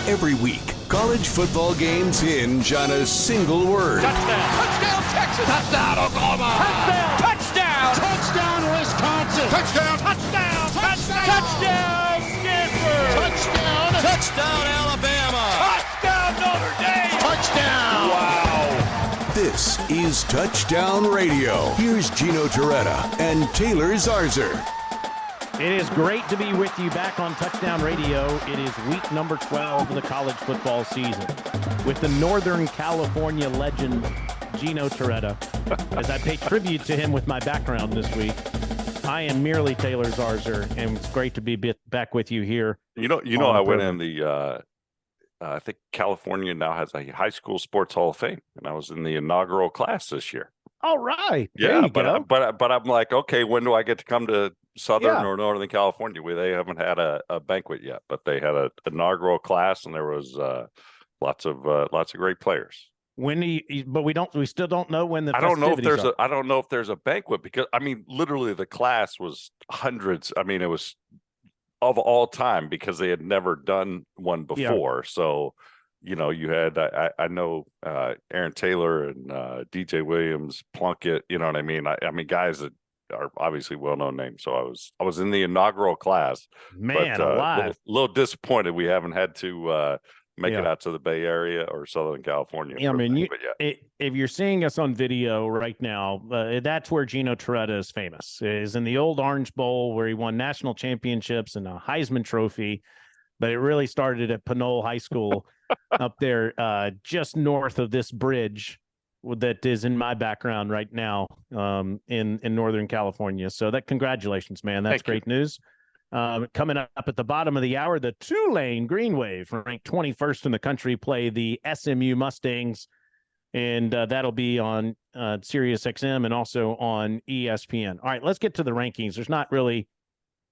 Every week, college football games hinge on a single word. Touchdown. Touchdown, Texas. Touchdown, Oklahoma. Touchdown. Touchdown. Touchdown, Wisconsin. Touchdown. Touchdown. Touchdown. Touchdown, Stanford. Touchdown. Touchdown, Alabama. Touchdown, Notre Dame. Touchdown. Wow. This is Touchdown Radio. Here's Gino Torretta and Taylor Zarzour. It is great to be with you back on Touchdown Radio. It is week number 12 of the college football season with the Northern California legend, Gino Torretta. As I pay tribute to him with my background this week, I am merely Taylor Zarzour, and it's great to be back with you here. You know, I went in the, I think California now has a high school sports hall of fame, and I was in the inaugural class this year. All right. Yeah, but I'm like, okay, when do I get to come to Southern or Northern California? They haven't had a banquet yet, but they had an inaugural class, and there was lots of great players. When we still don't know when the I don't know if there's a banquet, because I mean, literally the class was hundreds. I mean, it was of all time because they had never done one before. Yeah. So, you know, you had I know Aaron Taylor and DJ Williams, Plunkett. You know what I mean? I mean, guys that are obviously well-known names. So I was in the inaugural class. Man, a little disappointed we haven't had to make it out to the Bay Area or Southern California. Yeah, I mean, if you're seeing us on video right now, that's where Gino Torretta is famous. Is in the old Orange Bowl where he won national championships and a Heisman Trophy. But it really started at Pinole High School up there just north of this bridge that is in my background right now in Northern California. So congratulations, man. That's great news. Coming up at the bottom of the hour, the Tulane Green Wave, ranked 21st in the country, play the SMU Mustangs. And that'll be on Sirius XM and also on ESPN. All right, let's get to the rankings. There's not really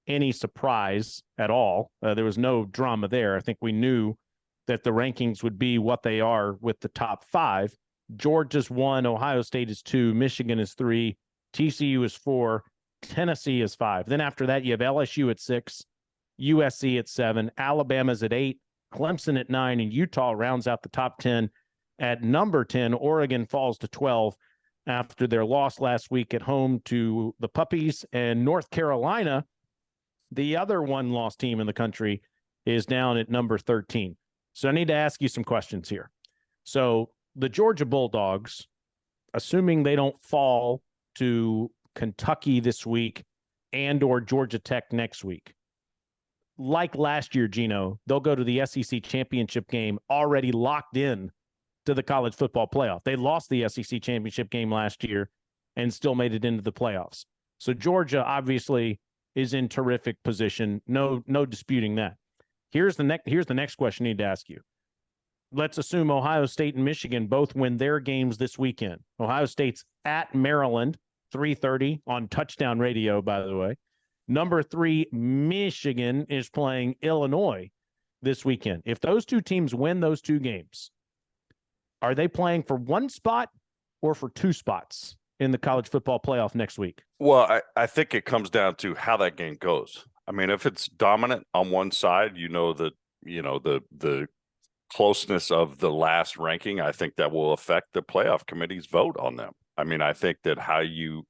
any surprise at all. There was no drama there. I think we knew that the rankings would be what they are with the top five. Georgia's 1, Ohio State is 2, Michigan is 3, TCU is 4, Tennessee is 5. Then after that, you have LSU at 6, USC at 7, Alabama's at 8, Clemson at 9, and Utah rounds out the top 10 at number 10. Oregon falls to 12 after their loss last week at home to the Puppies, and North Carolina, the other one-loss team in the country, is down at number 13. So I need to ask you some questions here. So the Georgia Bulldogs, assuming they don't fall to Kentucky this week and or Georgia Tech next week, like last year, Gino, they'll go to the SEC championship game already locked in to the college football playoff. They lost the SEC championship game last year and still made it into the playoffs. So Georgia obviously is in terrific position. No disputing that. Here's the next question I need to ask you. Let's assume Ohio State and Michigan both win their games this weekend. Ohio State's at Maryland, 3:30 on Touchdown Radio, by the way. Number 3, Michigan is playing Illinois this weekend. If those two teams win those two games, are they playing for one spot or for two spots in the college football playoff next week? Well, I think it comes down to how that game goes. I mean, if it's dominant on one side, the closeness of the last ranking, I think that will affect the playoff committee's vote on them. I mean, I think that how you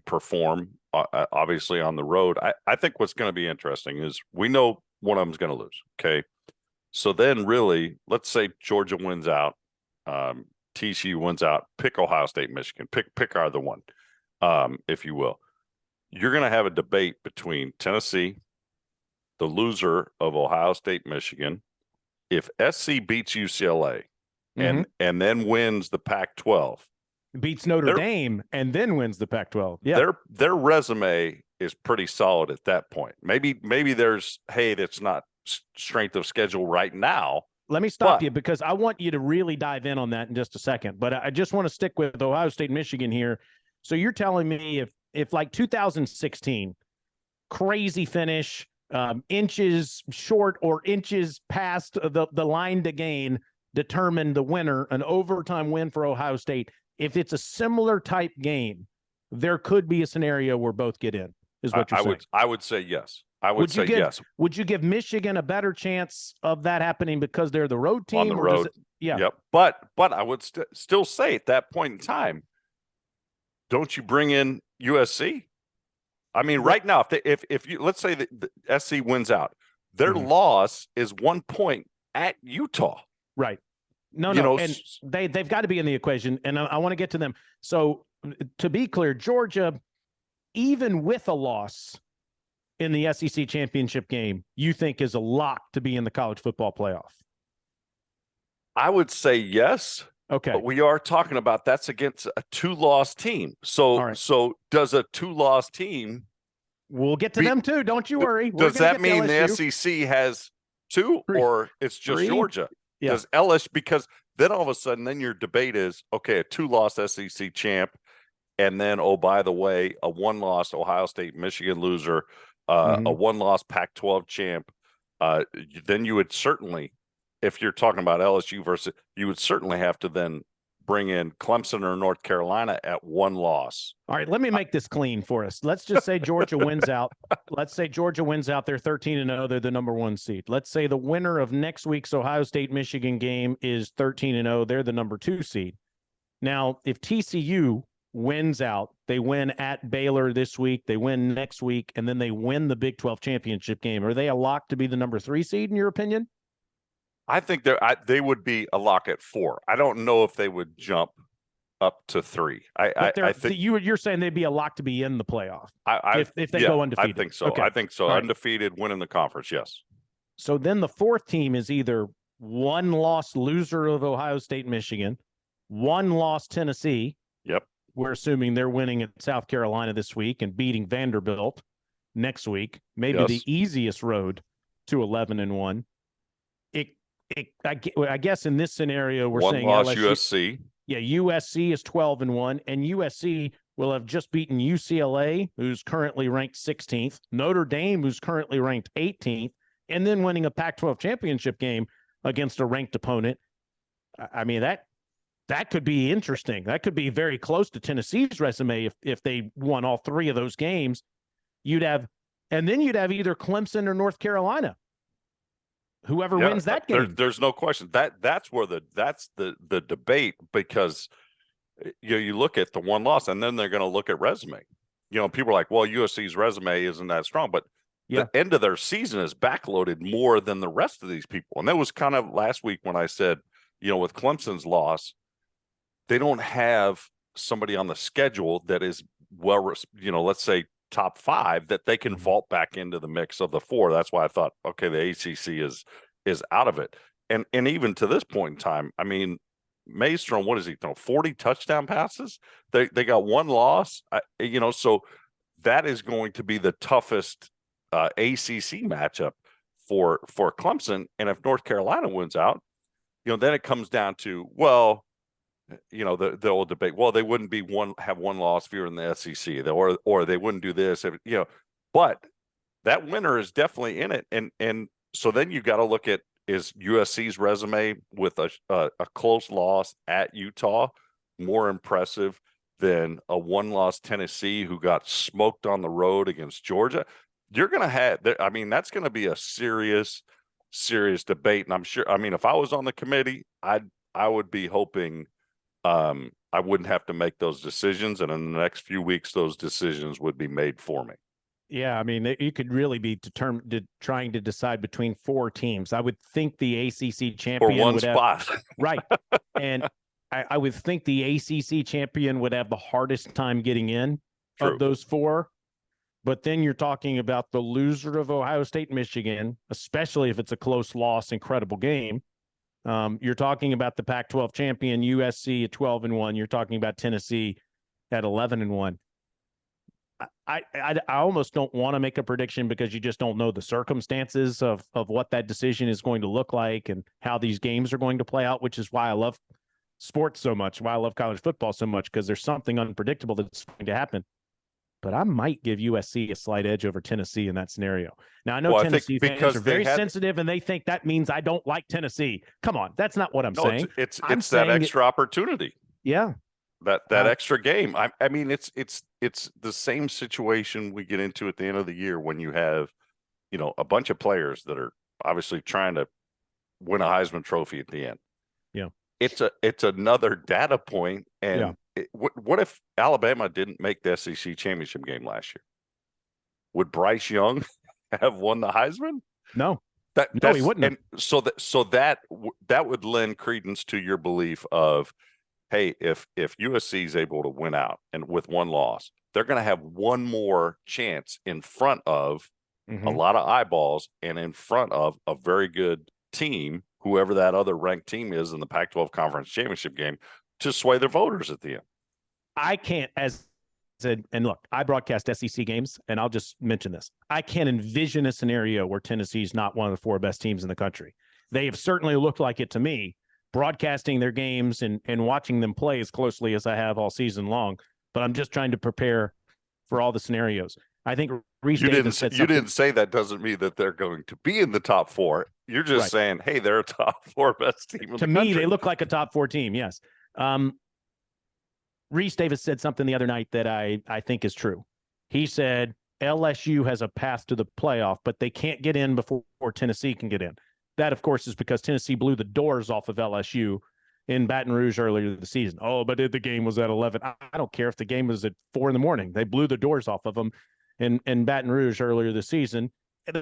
perform, obviously on the road, I think what's going to be interesting is we know one of them's going to lose. Okay. So then really, let's say Georgia wins out, TCU wins out, pick Ohio State, Michigan, pick either one, if you will. You're going to have a debate between Tennessee, the loser of Ohio State, Michigan. If SC beats UCLA and then wins the Pac-12, beats Notre Dame and then wins the Pac-12. Yeah, their resume is pretty solid at that point. Maybe there's that's not strength of schedule right now. Let me stop you because I want you to really dive in on that in just a second. But I just want to stick with Ohio State, Michigan here. So you're telling me if like 2016, crazy finish, inches short or inches past the line to gain determined the winner, an overtime win for Ohio State. If it's a similar type game, there could be a scenario where both get in. is what you're saying. I would say yes. I would say yes. Would you give Michigan a better chance of that happening because they're the road team? On the road. Yeah. Yep. But I would still say at that point in time, don't you bring in USC? I mean, right now, if you let's say that the SC wins out, their loss is 1 point at Utah. Right. No, and they've got to be in the equation, and I want to get to them. So to be clear, Georgia, even with a loss in the SEC championship game, you think is a lock to be in the college football playoff? I would say yes. Okay. But we are talking about that's against a 2-loss team. So so does a 2-loss team? We'll get to them too. Don't you worry. Does that mean the SEC has 2 or it's just 3? Georgia? Yeah. Does LSU, because then all of a sudden then your debate is, okay, a 2-loss SEC champ, and then, oh, by the way, a 1-loss Ohio State, Michigan loser, a 1-loss Pac-12 champ. Then you would certainly, if you're talking about LSU versus, you would certainly have to then bring in Clemson or North Carolina at 1 loss. All right, let me make this clean for us. Let's just say Georgia wins out. Let's say Georgia wins out. They're 13-0. They're the number 1 seed. Let's say the winner of next week's Ohio State-Michigan game is 13-0. They're the number 2 seed. Now, if TCU wins out, they win at Baylor this week, they win next week, and then they win the Big 12 championship game, are they a lock to be the number 3 seed in your opinion? I think they would be a lock at 4. I don't know if they would jump up to 3. I think you're saying they'd be a lock to be in the playoff if they go undefeated. I think so. Okay. I think so. All right. Undefeated, winning the conference, yes. So then the 4th team is either 1-loss loser of Ohio State, Michigan, 1-loss Tennessee. Yep. We're assuming they're winning at South Carolina this week and beating Vanderbilt next week. Maybe the easiest road to 11-1. I guess in this scenario, we're saying 1-loss LSU, USC. Yeah, USC is 12-1, and USC will have just beaten UCLA, who's currently ranked 16th, Notre Dame, who's currently ranked 18th, and then winning a Pac-12 championship game against a ranked opponent. I mean, that could be interesting. That could be very close to Tennessee's resume if they won all 3 of those games. You'd have either Clemson or North Carolina. Whoever wins that game. There's no question. That's the debate, because you look at the 1 loss and then they're going to look at resume. People are like, well, USC's resume isn't that strong, but the end of their season is backloaded more than the rest of these people. And that was kind of last week when I said, with Clemson's loss, they don't have somebody on the schedule that is let's say top 5 that they can vault back into the mix of the 4. That's why I thought, okay, the ACC is out of it. And even to this point in time, I mean, Maestro, what is he throw? 40 touchdown passes. They got 1 loss. So that is going to be the toughest ACC matchup for Clemson. And if North Carolina wins out, then it comes down to, well, the old debate. Well, they wouldn't have 1 loss if you're in the SEC, or they wouldn't do this. But that winner is definitely in it, and so then you got to look at, is USC's resume with a close loss at Utah more impressive than a 1-loss Tennessee who got smoked on the road against Georgia? You're going to have, I mean, that's going to be a serious debate, and I'm sure. I mean, if I was on the committee, I would be hoping. I wouldn't have to make those decisions, and in the next few weeks, those decisions would be made for me. Yeah, I mean, you could really be trying to decide between 4 teams. I would think the ACC champion for 1 would spot, right, and I would think the ACC champion would have the hardest time getting in of those 4. But then you're talking about the loser of Ohio State, Michigan, especially if it's a close loss, incredible game. You're talking about the Pac-12 champion USC at 12-1. You're talking about Tennessee at 11-1. I almost don't want to make a prediction because you just don't know the circumstances of what that decision is going to look like and how these games are going to play out, which is why I love sports so much, why I love college football so much, because there's something unpredictable that's going to happen. But I might give USC a slight edge over Tennessee in that scenario. Now, I know Tennessee fans are very sensitive, and they think that means I don't like Tennessee. Come on, that's not what I'm saying. It's that extra opportunity. Yeah. that extra game. I mean, it's the same situation we get into at the end of the year when you have, a bunch of players that are obviously trying to win a Heisman Trophy at the end. Yeah. It's another data point. And what if Alabama didn't make the SEC championship game last year? Would Bryce Young have won the Heisman? No. No, he wouldn't. And so that would lend credence to your belief of, hey, if USC is able to win out and with one loss, they're going to have one more chance in front of a lot of eyeballs and in front of a very good team, whoever that other ranked team is in the Pac-12 Conference Championship game, to sway their voters at the end. I can't, and look, I broadcast SEC games, and I'll just mention this. I can't envision a scenario where Tennessee's not one of the 4 best teams in the country. They have certainly looked like it to me, broadcasting their games and watching them play as closely as I have all season long. But I'm just trying to prepare for all the scenarios. I think Reese Davis said you didn't say that doesn't mean that they're going to be in the top 4. You're just saying, hey, they're a top 4 best team in the country. To me, they look like a top 4 team, yes. Reese Davis said something the other night that I think is true. He said LSU has a path to the playoff, but they can't get in before Tennessee can get in. That, of course, is because Tennessee blew the doors off of LSU in Baton Rouge earlier this season. Oh, but the game was at 11. I don't care if the game was at 4 a.m. They blew the doors off of them in Baton Rouge earlier this season.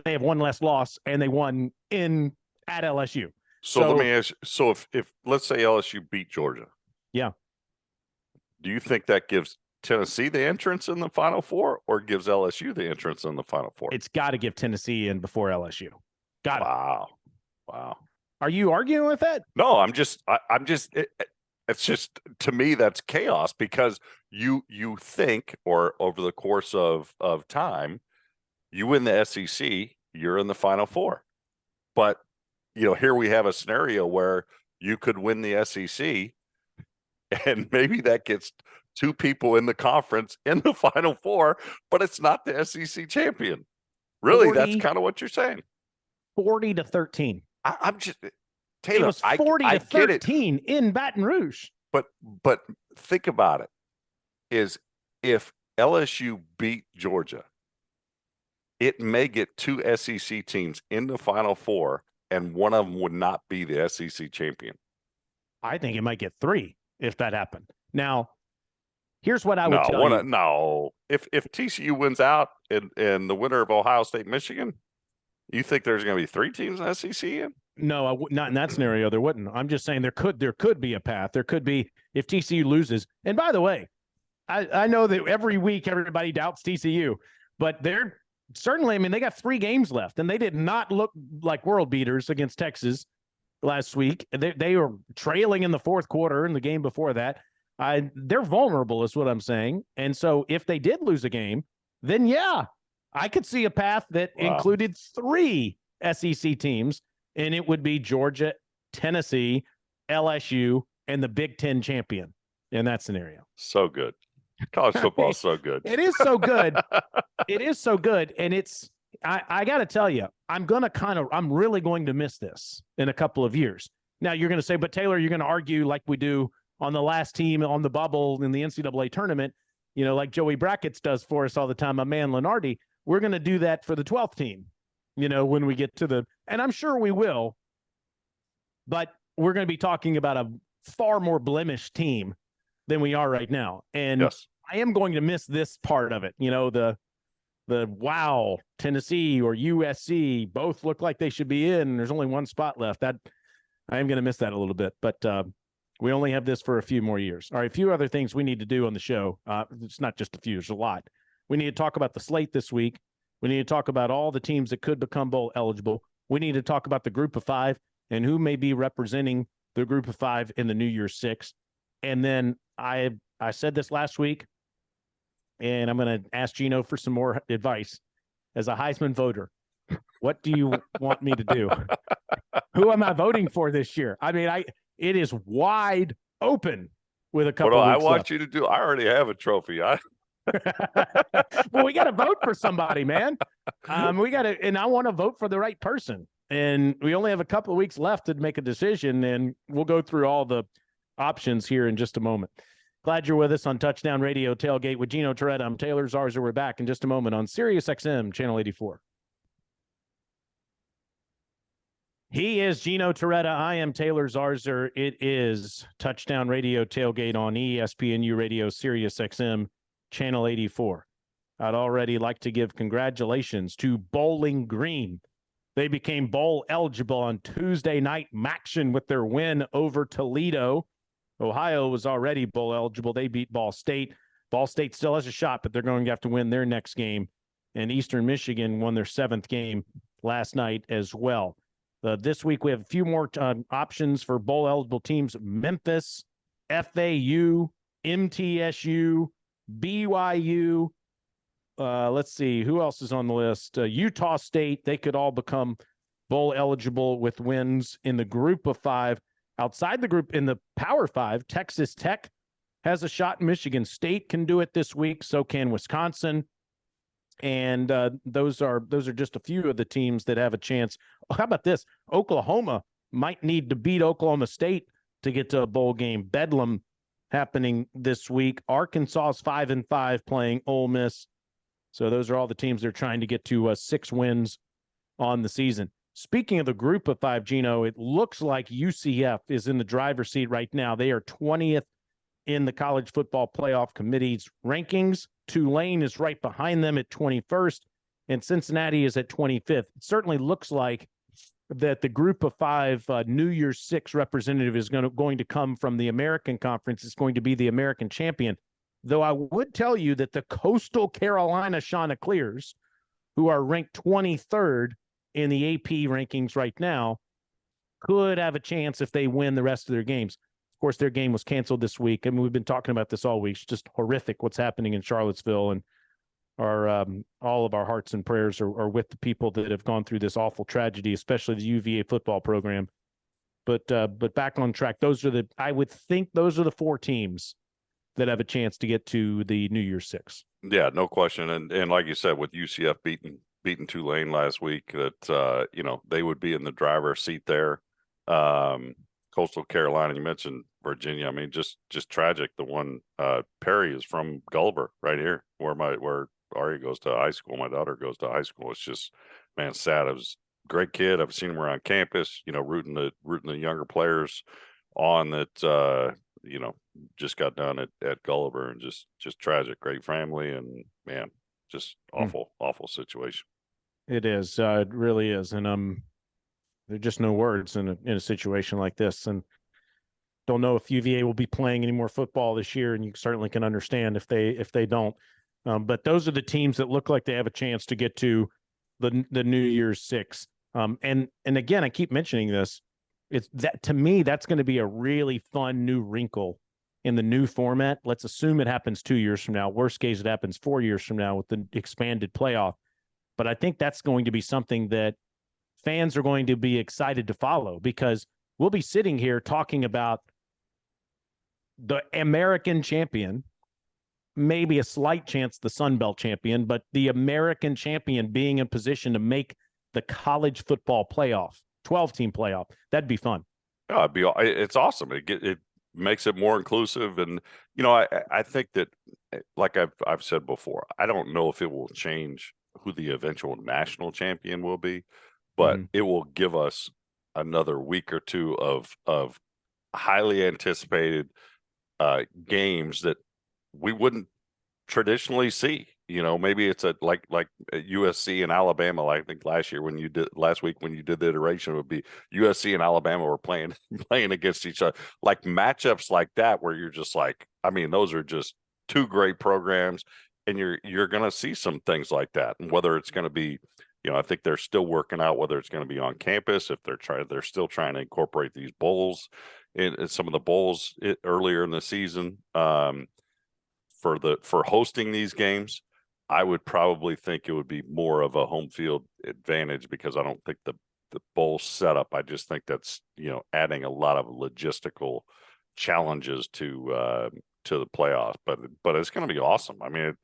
They have one less loss, and they won at LSU. So let me ask you, so if let's say LSU beat Georgia. Yeah. Do you think that gives Tennessee the entrance in the Final Four or gives LSU the entrance in the Final Four? It's got to give Tennessee in before LSU. Got it. Wow. Are you arguing with that? No, I'm just it's just, to me, that's chaos, because you think, or over the course of time, you win the SEC, you're in the Final Four. But, here we have a scenario where you could win the SEC, and maybe that gets 2 people in the conference in the Final Four, but it's not the SEC champion. Really, that's kind of what you're saying. 40-13. I'm just, Taylor, it was 40-13 in Baton Rouge. But think about it. Is if LSU beat Georgia, it may get 2 SEC teams in the Final Four, and one of them would not be the SEC champion. I think it might get 3 if that happened. Now, here's what I would tell you. No, if TCU wins out in the winner of Ohio State, Michigan, you think there's going to be 3 teams in the SEC in? No, not in that scenario. There wouldn't. I'm just saying there could be a path. There could be if TCU loses. And by the way, I know that every week everybody doubts TCU, but they're certainly, they got 3 games left, and they did not look like world beaters against Texas last week. They were trailing in the 4th quarter in the game before that. They're vulnerable is what I'm saying. And so if they did lose a game, then yeah, I could see a path that included 3 SEC teams, and it would be Georgia, Tennessee, LSU, and the Big Ten champion in that scenario. So good. College football is so good. It is so good. It is so good. And I got to tell you, I'm really going to miss this in a couple of years. Now you're going to say, but Taylor, you're going to argue like we do on the last team on the bubble in the NCAA tournament, like Joey Brackets does for us all the time, my man Lenardi. We're going to do that for the 12th team, when we get to and I'm sure we will, but we're going to be talking about a far more blemished team than we are right now. And yes, I am going to miss this part of it. The wow, Tennessee or USC both look like they should be in. There's only 1 spot left. That I am going to miss that a little bit, but we only have this for a few more years. All right, a few other things we need to do on the show. It's not just a few, there's a lot. We need to talk about the slate this week. We need to talk about all the teams that could become bowl eligible. We need to talk about the group of 5 and who may be representing the group of 5 in the New Year's 6. And then I said this last week, and I'm going to ask Gino for some more advice. As a Heisman voter, what do you want me to do? Who am I voting for this year? It is wide open with a couple. What do I want left. You to do? I already have a trophy. Well, we got to vote for somebody, man. We got to, and I want to vote for the right person. And we only have a couple of weeks left to make a decision, and we'll go through all the options here in just a moment. Glad you're with us on Touchdown Radio Tailgate with Gino Torretta. I'm Taylor Zarzour. We're back in just a moment on Sirius XM, Channel 84. He is Gino Torretta. I am Taylor Zarzour. It is Touchdown Radio Tailgate on ESPNU Radio, Sirius XM, Channel 84. I'd already like to give congratulations to Bowling Green. They became bowl eligible on Tuesday night action with their win over Toledo. Ohio was already bowl eligible. They beat Ball State. Ball State still has a shot, but they're going to have to win their next game. And Eastern Michigan won their 7th game last night as well. This week, we have a few more options for bowl eligible teams. Memphis, FAU, MTSU, BYU. Let's see, who else is on the list? Utah State. They could all become bowl eligible with wins in the group of 5. Outside the group, in the Power 5, Texas Tech has a shot. Michigan State can do it this week. So can Wisconsin. And those are just a few of the teams that have a chance. How about this? Oklahoma might need to beat Oklahoma State to get to a bowl game. Bedlam happening this week. Arkansas is 5-5 playing Ole Miss. So those are all the teams they're trying to get to 6 wins on the season. Speaking of the group of 5, Gino, it looks like UCF is in the driver's seat right now. They are 20th in the College Football Playoff Committee's rankings. Tulane is right behind them at 21st, and Cincinnati is at 25th. It certainly looks like that the group of 5 New Year's 6 representative is going to come from the American Conference. It's going to be the American champion. Though I would tell you that the Coastal Carolina Chanticleers, who are ranked 23rd in the AP rankings right now, could have a chance if they win the rest of their games. Of course, their game was canceled this week. I mean, we've been talking about this all week. It's just horrific what's happening in Charlottesville, and all of our hearts and prayers are with the people that have gone through this awful tragedy, especially the UVA football program. But back on track. I would think those are the 4 teams that have a chance to get to the New Year's 6. Yeah, no question. And like you said, with UCF beating Tulane last week, that they would be in the driver's seat there. Coastal Carolina, you mentioned Virginia. I mean, just tragic. The one Perry is from Gulliver, right here, where Ari goes to high school. My daughter goes to high school. It's just, man, sad. It was a great kid. I've seen him around campus. Rooting the younger players on that. Just got done at Gulliver, and just tragic. Great family, and man, just awful situation. It is. It really is. And there are just no words in a situation like this. And don't know if UVA will be playing any more football this year, and you certainly can understand if they don't. But those are the teams that look like they have a chance to get to the New Year's 6. And again, I keep mentioning this. It's that, to me, that's going to be a really fun new wrinkle in the new format. Let's assume it happens 2 years from now. Worst case, it happens 4 years from now with the expanded playoff. But I think that's going to be something that fans are going to be excited to follow, because we'll be sitting here talking about the American champion, maybe a slight chance the Sun Belt champion, but the American champion being in position to make the college football playoff, 12-team playoff. That'd be fun. Yeah, it's awesome. It makes it more inclusive, and I think that, like I've said before, I don't know if it will change who the eventual national champion will be, but it will give us another week or two of highly anticipated games that we wouldn't traditionally see. Maybe it's like USC and Alabama. Like, I think last week when you did the iteration, it would be USC and Alabama were playing against each other. Like matchups like that, where you're just like, I mean, those are just 2 great programs, and you're going to see some things like that. And whether it's going to be, I think they're still working out whether it's going to be on campus, if they're still trying to incorporate these bowls in some of the bowls earlier in the season for hosting these games. I would probably think it would be more of a home field advantage, because I don't think the bowl setup, I just think that's, adding a lot of logistical challenges to the playoffs, but it's going to be awesome. I mean,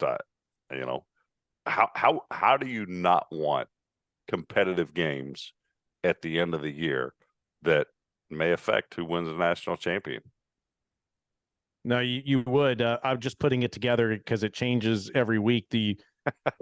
how do you not want competitive games at the end of the year that may affect who wins the national champion? No, you would. I'm just putting it together because it changes every week, the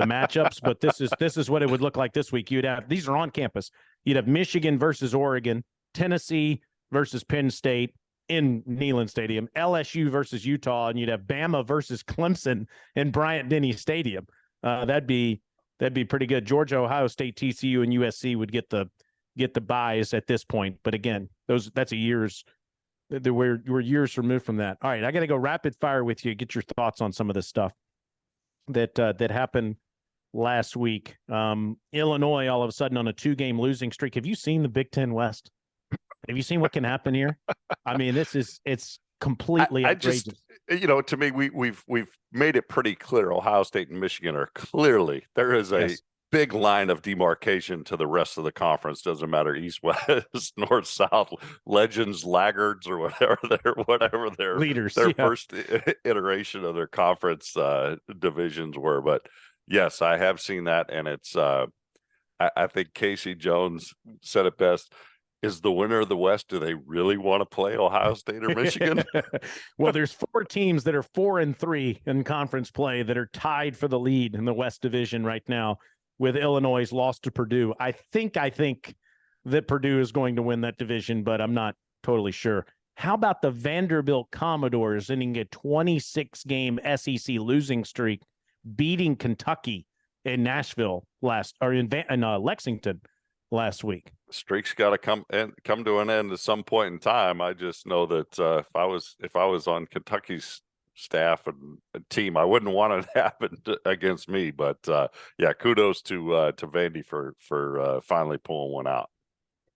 matchups. But this is what it would look like this week. These are on campus. You'd have Michigan versus Oregon, Tennessee versus Penn State in Neyland Stadium, LSU versus Utah, and you'd have Bama versus Clemson in Bryant-Denny Stadium. That'd be pretty good. Georgia, Ohio State, TCU, and USC would get the buys at this point. But again, that's a year's. We're years removed from that. All right, I got to go rapid fire with you. Get your thoughts on some of this stuff that happened last week. Illinois all of a sudden on a 2-game losing streak. Have you seen the Big Ten West? Have you seen what can happen here? I mean, it's completely outrageous. To me, we've made it pretty clear. Ohio State and Michigan are clearly, there is a big line of demarcation to the rest of the conference. Doesn't matter east, west, north, south, legends, laggards, or whatever their leaders, their first iteration of their conference divisions were. But yes, I have seen that, and it's I think Casey Jones said it best. Is the winner of the West, do they really want to play Ohio State or Michigan? Well, there's 4 teams that are 4-3 in conference play that are tied for the lead in the West Division right now, with Illinois' loss to Purdue. I think that Purdue is going to win that division, but I'm not totally sure. How about the Vanderbilt Commodores ending a 26-game SEC losing streak, beating Kentucky in Nashville in Lexington last week? Streak's got to come to an end at some point in time. I just know that if I was on Kentucky's staff and team, I wouldn't want it to happen against me. But kudos to Vandy for finally pulling one out.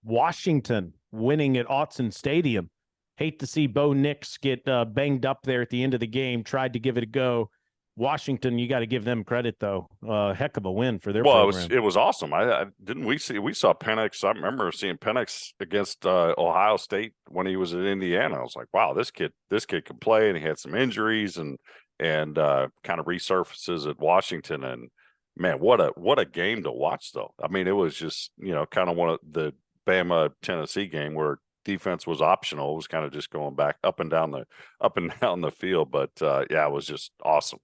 Washington winning at Autzen Stadium. Hate to see Bo Nix get banged up there at the end of the game. Tried to give it a go. Washington, you got to give them credit, though. Heck of a win for their program. It was awesome. We saw Penix. I remember seeing Penix against Ohio State when he was at Indiana. I was like, wow, this kid can play, and he had some injuries and kind of resurfaces at Washington. And man, what a game to watch, though. I mean, it was just kind of one of the Bama Tennessee game where defense was optional. It was kind of just going back up and down the field. But it was just awesome.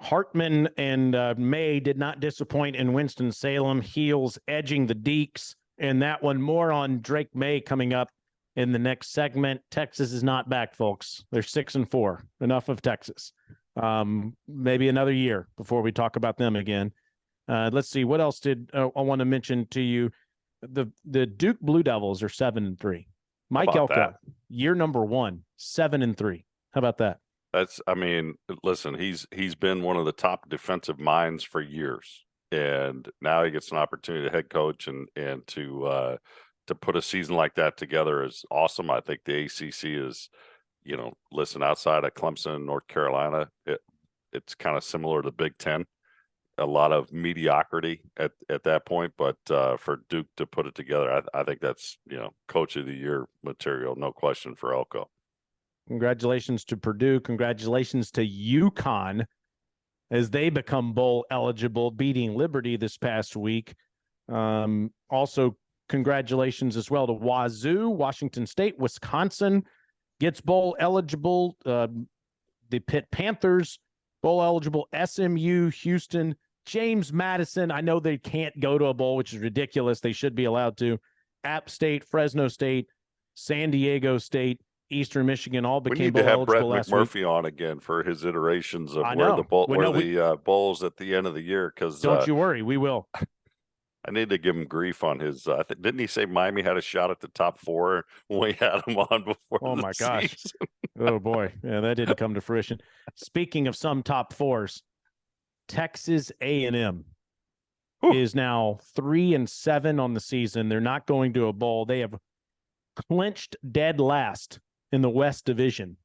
Hartman and May did not disappoint in Winston-Salem. Heels edging the Deacs, and that one more on Drake May coming up in the next segment. Texas is not back, folks. They're 6-4. Enough of Texas. Maybe another year before we talk about them again. Let's see. What else did I want to mention to you? The Duke Blue Devils are 7-3. Mike Elko, year number 1, 7-3. How about that? Listen, he's been one of the top defensive minds for years, and now he gets an opportunity to head coach and to put a season like that together is awesome. I think the ACC is, listen, outside of Clemson and North Carolina, it's kind of similar to the Big Ten. A lot of mediocrity at that point, but for Duke to put it together, I think that's coach of the year material, no question for Elko. Congratulations to Purdue. Congratulations to UConn as they become bowl eligible, beating Liberty this past week. Also, congratulations as well to Wazoo, Washington State, Wisconsin gets bowl eligible. The Pitt Panthers, bowl eligible. SMU, Houston, James Madison. I know they can't go to a bowl, which is ridiculous. They should be allowed to. App State, Fresno State, San Diego State, Eastern Michigan all became bowl eligible last week. We need to have Brett McMurphy on again for his iterations of the bowls at the end of the year. Because don't you worry, we will. I need to give him grief on his. Didn't he say Miami had a shot at the top 4 when we had him on before? Oh my gosh! Oh boy, yeah, that didn't come to fruition. Speaking of some top 4s, Texas A&M is now 3-7 on the season. They're not going to a bowl. They have clinched dead last in the West Division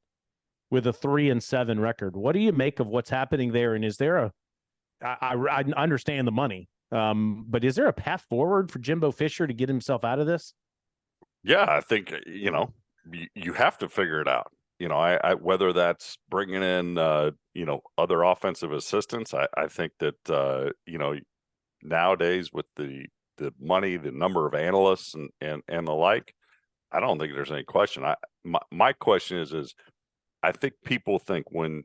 with a 3-7 record. What do you make of what's happening there? And is there I understand the money, but is there a path forward for Jimbo Fisher to get himself out of this? Yeah, I think, you have to figure it out. I whether that's bringing in, other offensive assistants. I think that, nowadays with the money, the number of analysts and the like, I don't think there's any question. My question is I think people think when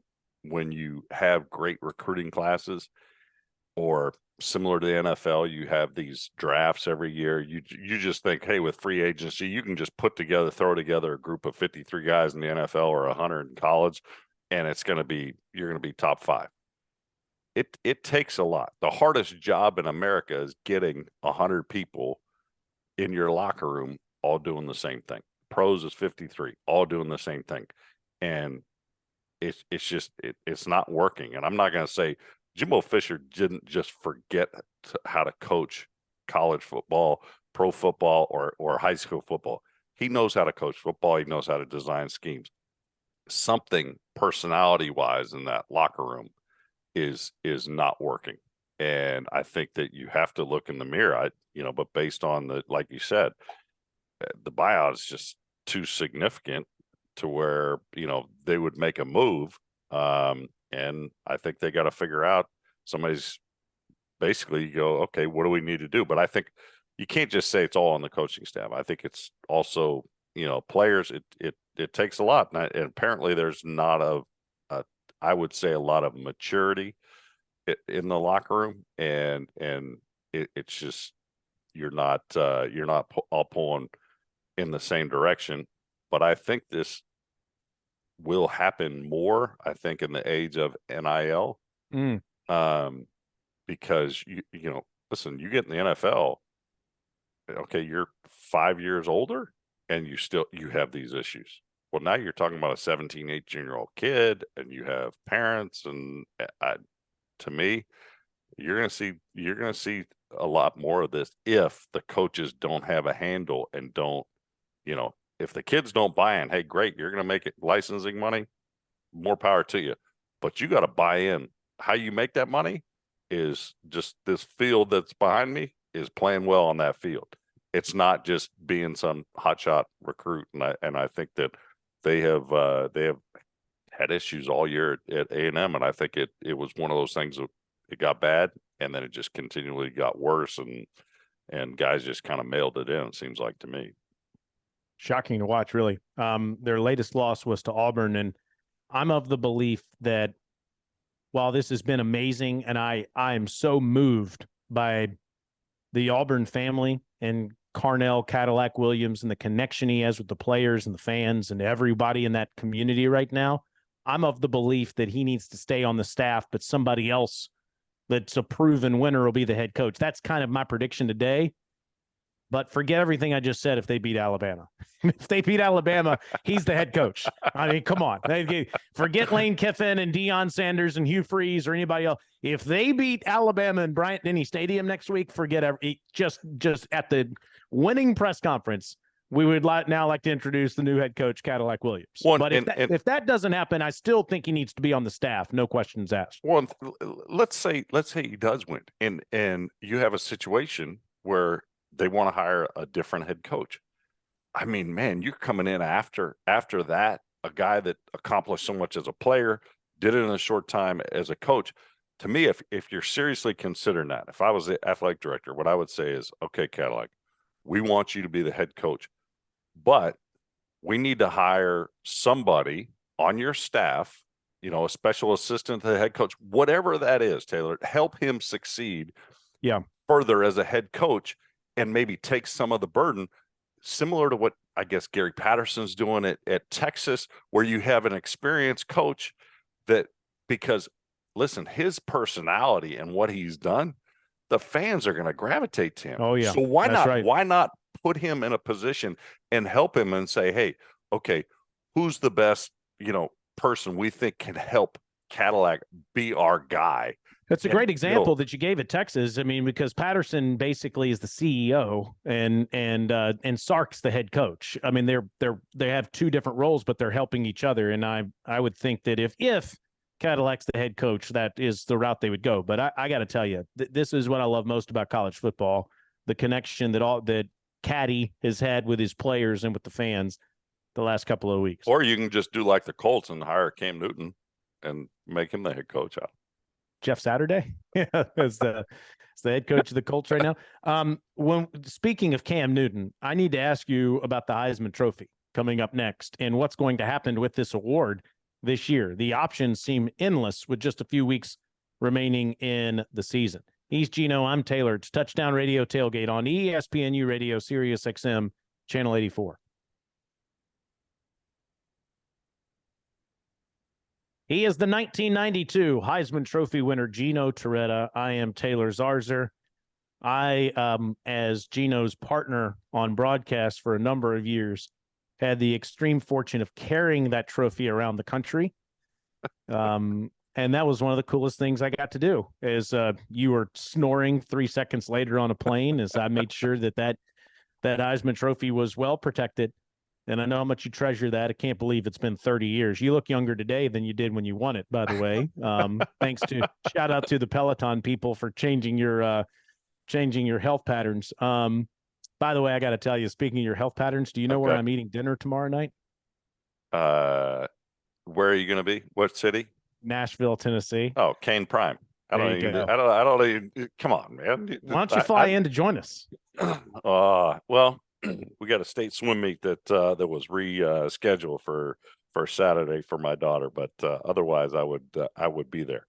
you have great recruiting classes, or similar to the NFL, you have these drafts every year. You just think, hey, with free agency, you can just throw together a group of 53 guys in the NFL or 100 in college, and you're going to be top 5. It takes a lot. The hardest job in America is getting 100 people in your locker room all doing the same thing. Pros is 53, all doing the same thing. And it's not working. And I'm not going to say Jimbo Fisher didn't just forget how to coach college football, pro football, or high school football. He knows how to coach football. He knows how to design schemes. Something personality-wise in that locker room is not working. And I think that you have to look in the mirror, but based on like you said, the buyout is just too significant to where, they would make a move. And I think they got to figure out somebody's basically go, okay, what do we need to do? But I think you can't just say it's all on the coaching staff. I think it's also, players, it takes a lot. And apparently there's not I would say a lot of maturity in the locker room, and it's just, you're not all pulling in the same direction. But I think this will happen more, I think, in the age of NIL, because listen, you get in the NFL, okay, you're 5 years older and you have these issues. Well, now you're talking about a 17, 18-year-old kid, and you have parents, and to me, you're going to see a lot more of this if the coaches don't have a handle and don't, if the kids don't buy in. Hey, great, you're going to make it licensing money, more power to you, but you got to buy in. How you make that money is just this field that's behind me is playing well on that field. It's not just being some hotshot recruit, and I think that they have had issues all year at A&M, and I think it was one of those things that it got bad, and then it just continually got worse, and guys just kind of mailed it in, it seems like to me. Shocking to watch, really. Their latest loss was to Auburn, and I'm of the belief that while this has been amazing, and I am so moved by the Auburn family and Carnell Cadillac Williams and the connection he has with the players and the fans and everybody in that community right now, I'm of the belief that he needs to stay on the staff, but somebody else that's a proven winner will be the head coach. That's kind of my prediction today. But forget everything I just said if they beat Alabama. If they beat Alabama, he's the head coach. I mean, come on. Forget Lane Kiffin and Deion Sanders and Hugh Freeze or anybody else. If they beat Alabama in Bryant-Denny Stadium next week, forget just at the winning press conference, we would now like to introduce the new head coach, Cadillac Williams. But if that doesn't happen, I still think he needs to be on the staff. No questions asked. Well, let's say he does win, and you have a situation where they want to hire a different head coach. I mean, man, you're coming in after that, a guy that accomplished so much as a player, did it in a short time as a coach. To me, if you're seriously considering that, if I was the athletic director, what I would say is, okay, Cadillac, we want you to be the head coach, but we need to hire somebody on your staff, a special assistant to the head coach, whatever that is, Taylor, help him succeed further as a head coach, and maybe take some of the burden, similar to what I guess Gary Patterson's doing at Texas, where you have an experienced coach that, because listen, his personality and what he's done, the fans are going to gravitate to him. Oh yeah. So why That's not? right. Why not put him in a position and help him and say, hey, okay, who's the best, person we think can help Cadillac be our guy? That's a great example that you gave at Texas. I mean, because Patterson basically is the CEO and Sark's the head coach. I mean, they have two different roles, but they're helping each other. And I would think that if Cadillac's the head coach, that is the route they would go. But I got to tell you, this is what I love most about college football: the connection that Caddy has had with his players and with the fans the last couple of weeks. Or you can just do like the Colts and hire Cam Newton and make him the head coach out. Jeff Saturday is the head coach of the Colts right now. When speaking of Cam Newton, I need to ask you about the Heisman Trophy coming up next and what's going to happen with this award. this year. The options seem endless with just a few weeks remaining in the season. He's Gino. I'm Taylor. It's Touchdown Radio Tailgate on ESPNU Radio, Sirius XM, Channel 84. He is the 1992 Heisman Trophy winner, Gino Torretta. I am Taylor Zarzour. I, as Gino's partner on broadcast for a number of years, had the extreme fortune of carrying that trophy around the country. And that was one of the coolest things I got to do, is you were snoring 3 seconds later on a plane as I made sure that Heisman Trophy was well protected. And I know how much you treasure that. I can't believe it's been 30 years. You look younger today than you did when you won it, by the way. Thanks to shout out to the Peloton people for changing your health patterns. By the way, I got to tell you, speaking of your health patterns, do you know where I'm eating dinner tomorrow night? Where are you going to be? What city? Nashville, Tennessee. Oh, Kane Prime. I don't even, come on, man. Why don't you fly in to join us? Well, we got a state swim meet that was rescheduled for Saturday for my daughter, but otherwise I would be there.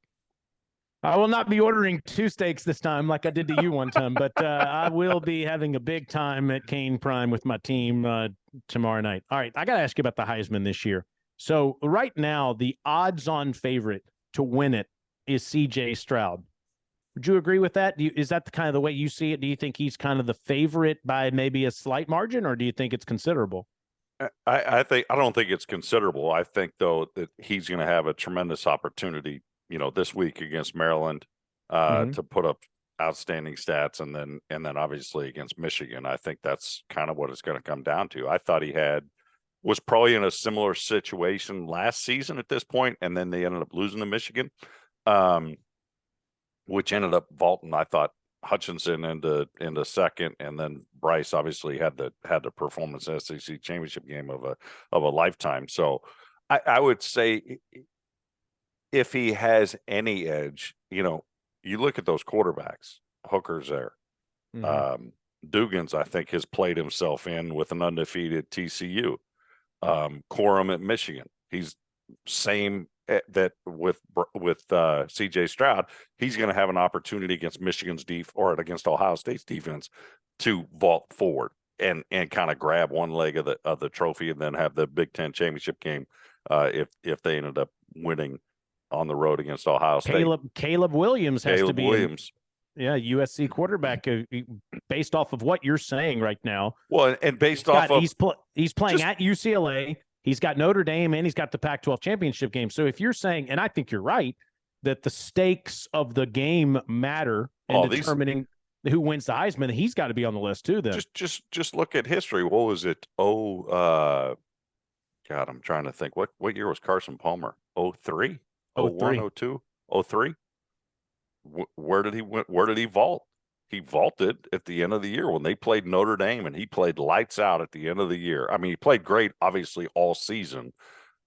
I will not be ordering 2 steaks this time like I did to you one time, but I will be having a big time at Kane Prime with my team tomorrow night. All right, I got to ask you about the Heisman this year. So right now, the odds-on favorite to win it is C.J. Stroud. Would you agree with that? Is that the kind of the way you see it? Do you think he's kind of the favorite by maybe a slight margin, or do you think it's considerable? I don't think it's considerable. I think, though, that he's going to have a tremendous opportunity, this week against Maryland to put up outstanding stats, and then obviously against Michigan. I think that's kind of what it's going to come down to. I thought he was probably in a similar situation last season at this point, and then they ended up losing to Michigan, which ended up vaulting, I thought, Hutchinson into second, and then Bryce obviously had the performance in the SEC championship game of a lifetime. So I would say, if he has any edge, you look at those quarterbacks. Hooker's there. Dugans, I think, has played himself in with an undefeated TCU. Corum at Michigan. He's same that with C.J. Stroud. He's going to have an opportunity against Michigan's or against Ohio State's defense to vault forward and kind of grab one leg of the trophy, and then have the Big Ten championship game if they ended up winning on the road against Ohio State. Caleb Williams has to be USC quarterback based off of what you're saying right now. Well, and he's playing at UCLA. He's got Notre Dame, and he's got the Pac-12 championship game. So if you're saying, and I think you're right, that the stakes of the game matter in determining who wins the Heisman, he's got to be on the list too. Then just look at history. What was it? God, I'm trying to think. What year was Carson Palmer? 03? 01, 02, 03? Where did he vault? He vaulted at the end of the year when they played Notre Dame, and he played lights out at the end of the year. I mean, he played great, obviously, all season,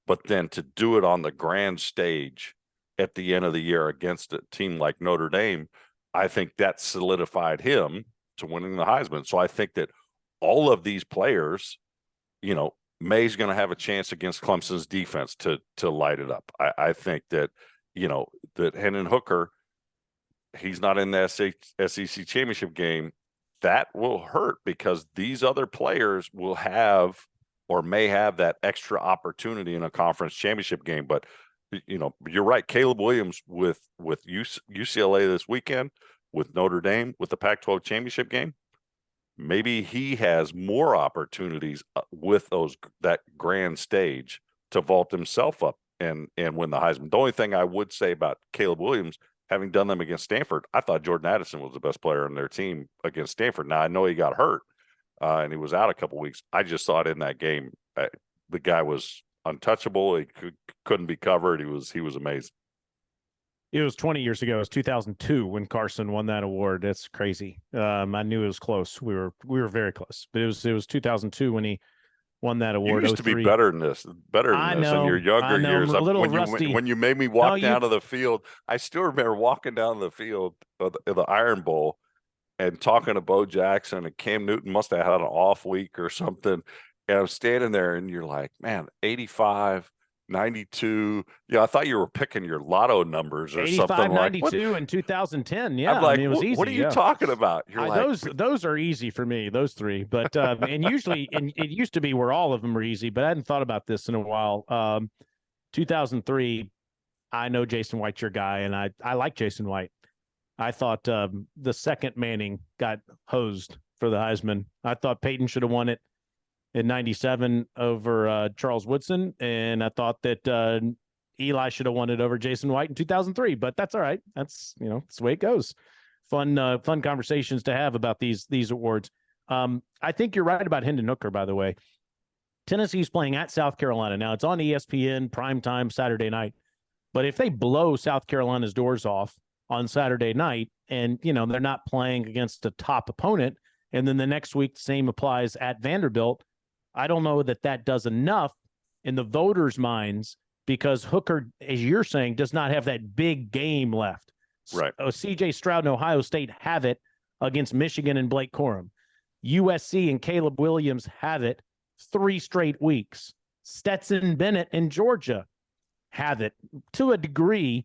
but then to do it on the grand stage at the end of the year against a team like Notre Dame, I think that solidified him to winning the Heisman. So I think that all of these players, May's going to have a chance against Clemson's defense to light it up. I think that, that Hendon Hooker, he's not in the SEC championship game. That will hurt because these other players will have or may have that extra opportunity in a conference championship game. But, you're right. Caleb Williams with UCLA this weekend, with Notre Dame, with the Pac-12 championship game, maybe he has more opportunities with that grand stage to vault himself up and win the Heisman. The only thing I would say about Caleb Williams, having done them against Stanford, I thought Jordan Addison was the best player on their team against Stanford. Now, I know he got hurt and he was out a couple weeks. I just thought in that game, the guy was untouchable. He couldn't be covered. He was amazing. It was 20 years ago. It was 2002 when Carson won that award. That's crazy. I knew it was close. We were very close, but it was 2002 when he won that award. You used to be better than this in your younger years. I'm a little rusty. When you made me walk down to the field, I still remember walking down to the field of the Iron Bowl and talking to Bo Jackson, and Cam Newton must have had an off week or something. And I'm standing there, and you're like, man, 85, 92. Yeah, I thought you were picking your lotto numbers or 85, something like 92 in 2010. Yeah, I'm like, I mean, it was easy. what are you talking about? You're like, those are easy for me, those three. But and usually, and it used to be where all of them were easy, but I hadn't thought about this in a while. 2003, I know Jason White's your guy, and I like Jason White. I thought the second Manning got hosed for the Heisman. I thought Peyton should have won it in 97 over Charles Woodson, and I thought that Eli should have won it over Jason White in 2003, but that's all right. That's, that's the way it goes. Fun conversations to have about these awards. I think you're right about Hendon Hooker, by the way. Tennessee's playing at South Carolina. Now, it's on ESPN, primetime, Saturday night. But if they blow South Carolina's doors off on Saturday night and, they're not playing against a top opponent, and then the next week, the same applies at Vanderbilt, I don't know that does enough in the voters' minds because Hooker, as you're saying, does not have that big game left. Right. C.J. Stroud and Ohio State have it against Michigan and Blake Corum. USC and Caleb Williams have it 3 straight weeks. Stetson Bennett and Georgia have it to a degree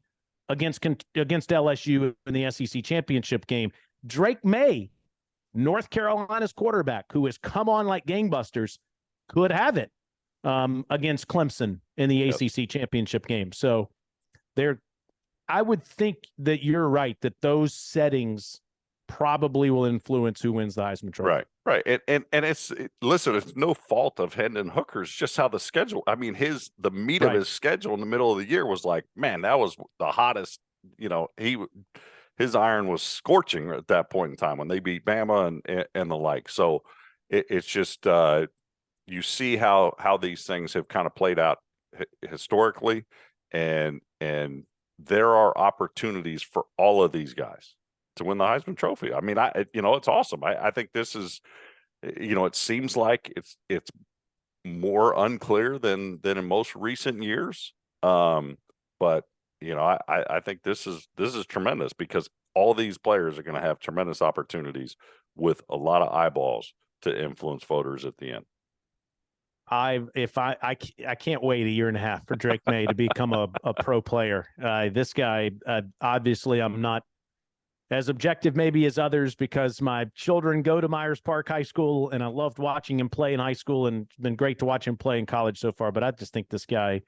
against LSU in the SEC championship game. Drake May, North Carolina's quarterback, who has come on like gangbusters, could have it against Clemson in the ACC championship game. So I would think that you're right, that those settings probably will influence who wins the Heisman Trophy. Right. And listen, it's no fault of Hendon Hooker's, just how the schedule, I mean, the meat of his schedule in the middle of the year was like, man, that was the hottest, his iron was scorching at that point in time when they beat Bama and the like. So it's just, you see how these things have kind of played out historically, and there are opportunities for all of these guys to win the Heisman Trophy. I mean, it's awesome. I think this is, it seems like it's more unclear than in most recent years. But I think this is tremendous because all these players are going to have tremendous opportunities with a lot of eyeballs to influence voters at the end. I can't wait a year and a half for Drake May to become a pro player. This guy, obviously, I'm not as objective maybe as others because my children go to Myers Park High School, and I loved watching him play in high school, and it's been great to watch him play in college so far. But I just think this guy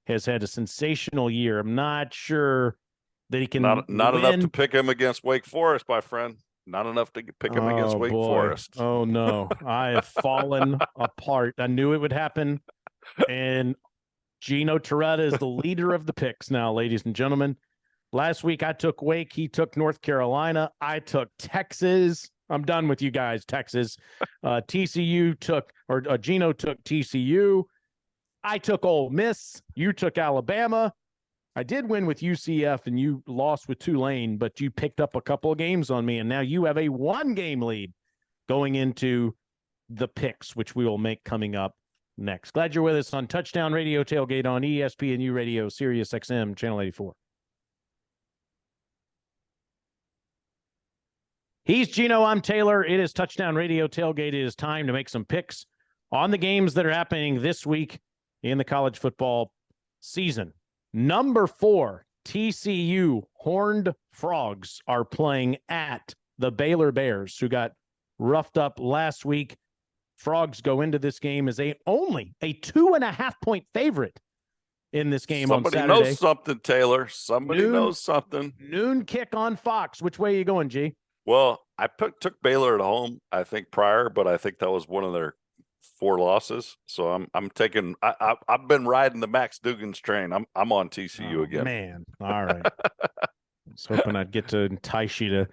has had a sensational year. I'm not sure that he can not enough to pick him against Wake Forest, my friend. Not enough to pick him against Wake Forest. Oh, no. I have fallen apart. I knew it would happen. And Gino Torretta is the leader of the picks now, ladies and gentlemen. Last week, I took Wake. He took North Carolina. I took Texas. I'm done with you guys, Texas. Gino took TCU. I took Ole Miss. You took Alabama. I did win with UCF, and you lost with Tulane, but you picked up a couple of games on me, and now you have a 1-game lead going into the picks, which we will make coming up next. Glad you're with us on Touchdown Radio Tailgate on ESPNU Radio, Sirius XM, Channel 84. He's Gino, I'm Taylor. It is Touchdown Radio Tailgate. It is time to make some picks on the games that are happening this week in the college football season. Number 4, TCU Horned Frogs are playing at the Baylor Bears, who got roughed up last week. Frogs go into this game as only a 2.5-point favorite in this game on Saturday. Somebody knows something, Taylor. Somebody knows something. Noon kick on Fox. Which way are you going, G? Well, I took Baylor at home, I think, prior, but I think that was one of their 4 losses. So I'm taking. I've been riding the Max Duggan's train. I'm on TCU again. Man, all right. I was hoping I'd get to entice you to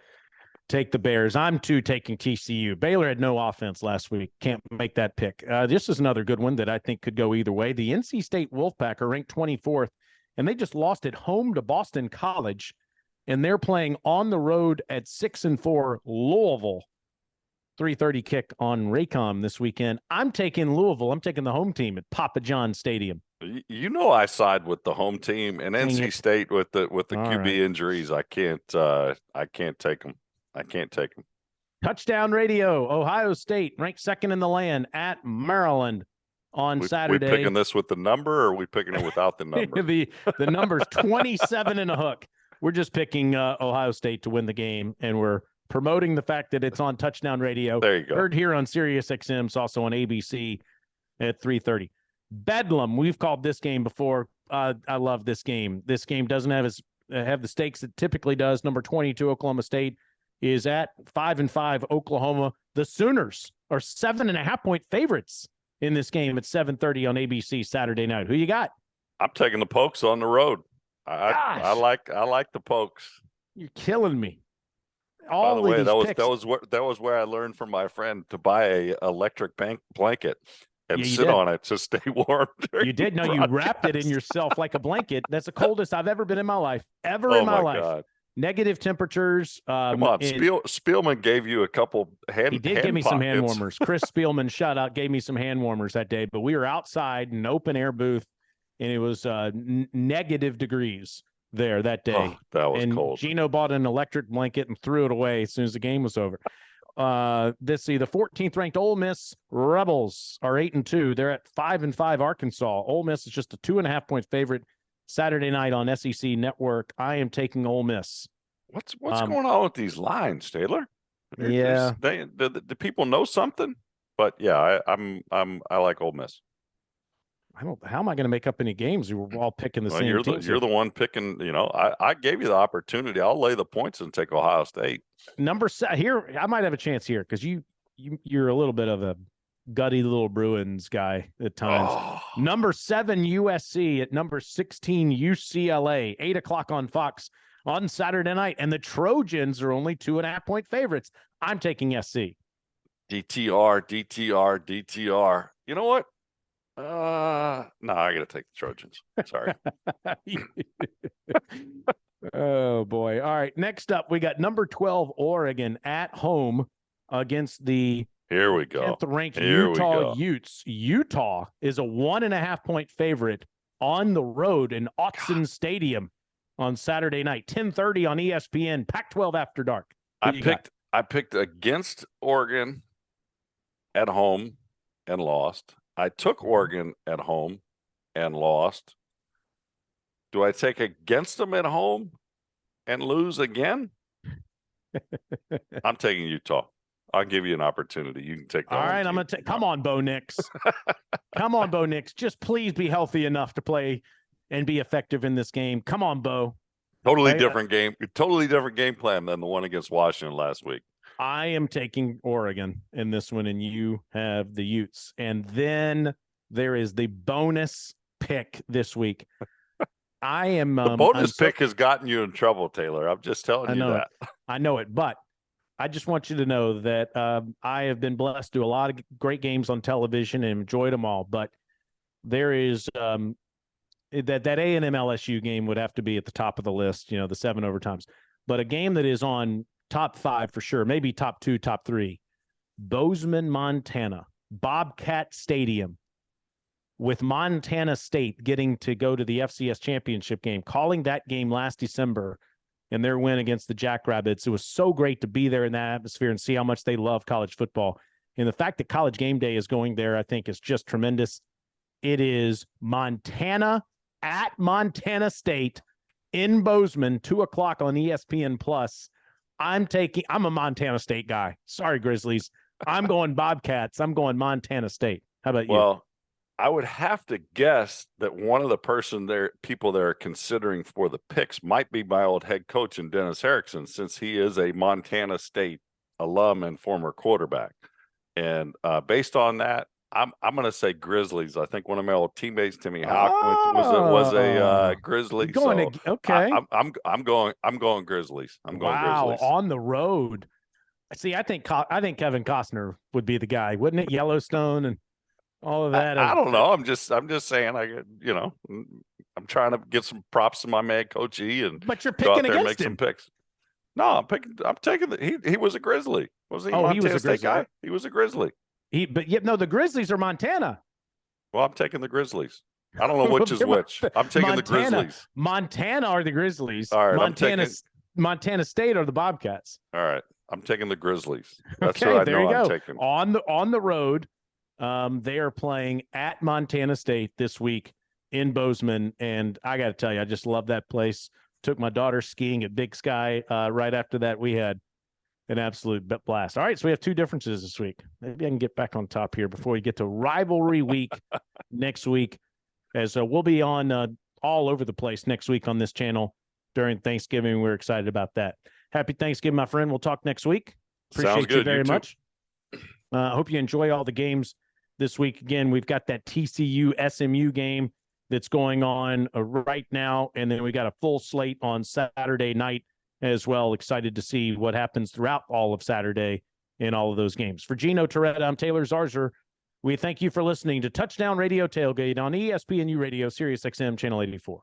take the Bears. I'm too taking TCU. Baylor had no offense last week. Can't make that pick. This is another good one that I think could go either way. The NC State Wolfpack are ranked 24th, and they just lost at home to Boston College, and they're playing on the road at 6-4 Louisville. 3:30 kick on Raycom this weekend. I'm taking Louisville. I'm taking the home team at Papa John Stadium. I side with the home team, and NC State with the QB injuries. I can't take them. I can't take them. Touchdown Radio. Ohio State ranked 2nd in the land at Maryland. on We Saturday. picking this with the number, or are we picking it without the number? the number's 27 and a hook. We're just picking Ohio State to win the game, and we're promoting the fact that it's on Touchdown Radio. There you go. Heard here on Sirius XM, it's also on ABC at 3:30. Bedlam, we've called this game before. I love this game. This game doesn't have the stakes it typically does. Number 22, Oklahoma State, is at 5-5 Oklahoma. The Sooners are 7.5-point favorites in this game at 7:30 on ABC Saturday night. Who you got? I'm taking the Pokes on the road. I like the Pokes. You're killing me. By the way, that was where I learned from my friend to buy a electric blanket and sit on it to stay warm. You did. No, you wrapped it in yourself like a blanket. That's the coldest I've ever been in my life. In my life. God. Negative temperatures. Come on, Spielman gave you a couple hand. He did give me some hand warmers. Chris Spielman, shout out, gave me some hand warmers that day. But we were outside in an open air booth, and it was negative degrees there that day. Oh, that was cold. Gino bought an electric blanket and threw it away as soon as the game was over. The 14th ranked Ole Miss Rebels are 8-2. They're at 5-5 Arkansas. Ole Miss is just a 2.5-point favorite Saturday night on SEC Network. I am taking Ole Miss. What's going on with these lines, Taylor? Yeah, the people know something, but yeah, I like Ole Miss. How am I going to make up any games? We're all picking the same teams. You're the one picking. I gave you the opportunity. I'll lay the points and take Ohio State. Number 7 here. I might have a chance here because you're a little bit of a gutty little Bruins guy at times. Oh. Number 7 USC at number 16 UCLA. 8:00 on Fox on Saturday night, and the Trojans are only 2.5-point favorites. I'm taking SC. DTR. You know what? No, I got to take the Trojans. Sorry. Oh, boy. All right. Next up, we got number 12, Oregon at home against the Here we go. 10th ranked Utah Utes. Utah is a 1.5-point favorite on the road in Autzen Stadium on Saturday night, 10:30 on ESPN, Pac-12 After Dark. I picked against Oregon at home and lost. I took Oregon at home and lost. Do I take against them at home and lose again? I'm taking Utah. I'll give you an opportunity. You can take that. All right, I'm going to take. Come on, Bo Nix. Come on, Bo Nix. Just please be healthy enough to play and be effective in this game. Come on, Bo. Totally different game. Totally different game plan than the one against Washington last week. I am taking Oregon in this one, and you have the Utes. And then there is the bonus pick this week. I am the bonus pick has gotten you in trouble, Taylor. I'm just telling you that. I know it, but I just want you to know that I have been blessed to do a lot of great games on television and enjoyed them all. But there is that A&M LSU game would have to be at the top of the list, the 7 overtimes. But a game that is on top 5 for sure, maybe top 2, top 3. Bozeman, Montana, Bobcat Stadium, with Montana State getting to go to the FCS championship game, calling that game last December in their win against the Jackrabbits. It was so great to be there in that atmosphere and see how much they love college football. And the fact that College Game Day is going there, I think, is just tremendous. It is Montana at Montana State in Bozeman, 2:00 on ESPN Plus. I'm a Montana State guy. Sorry, Grizzlies. I'm going Bobcats. I'm going Montana State. How about you? Well, I would have to guess that one of the people that are considering for the picks might be my old head coach in Dennis Erickson, since he is a Montana State alum and former quarterback. And based on that, I'm going to say Grizzlies. I think one of my old teammates, Timmy Hawk, was a Grizzly. Okay. I'm going Grizzlies. I'm going Grizzlies. On the road. See, I think Kevin Costner would be the guy, wouldn't it? Yellowstone and all of that. I don't know. I'm just saying. I'm trying to get some props to my man Coach E, but you're picking against make him. Some picks. No, I'm taking he was a Grizzly. Wasn't he? Montana he was a State Grizzly guy. He was a Grizzly. The Grizzlies are Montana. Well, I'm taking the Grizzlies. I don't know which is which. I'm taking the Grizzlies. Montana are the Grizzlies. All right, Montana State are the Bobcats. All right, I'm taking the Grizzlies. That's okay, what I there know you go. I'm taking. On the road They are playing at Montana State this week in Bozeman, and I got to tell you, I just love that place. Took my daughter skiing at Big Sky. Right after that, we had an absolute blast. All right, so we have two differences this week. Maybe I can get back on top here before we get to rivalry week next week, as we'll be on all over the place next week on this channel during Thanksgiving. We're excited about that. Happy Thanksgiving, my friend. We'll talk next week. Appreciate you very much. I hope you enjoy all the games this week. Again, we've got that TCU SMU game that's going on right now, and then we got a full slate on Saturday night as well. Excited to see what happens throughout all of Saturday in all of those games. For Gino Torretta, I'm Taylor Zarzour. We thank you for listening to Touchdown Radio Tailgate on ESPNU Radio, Sirius XM, Channel 84.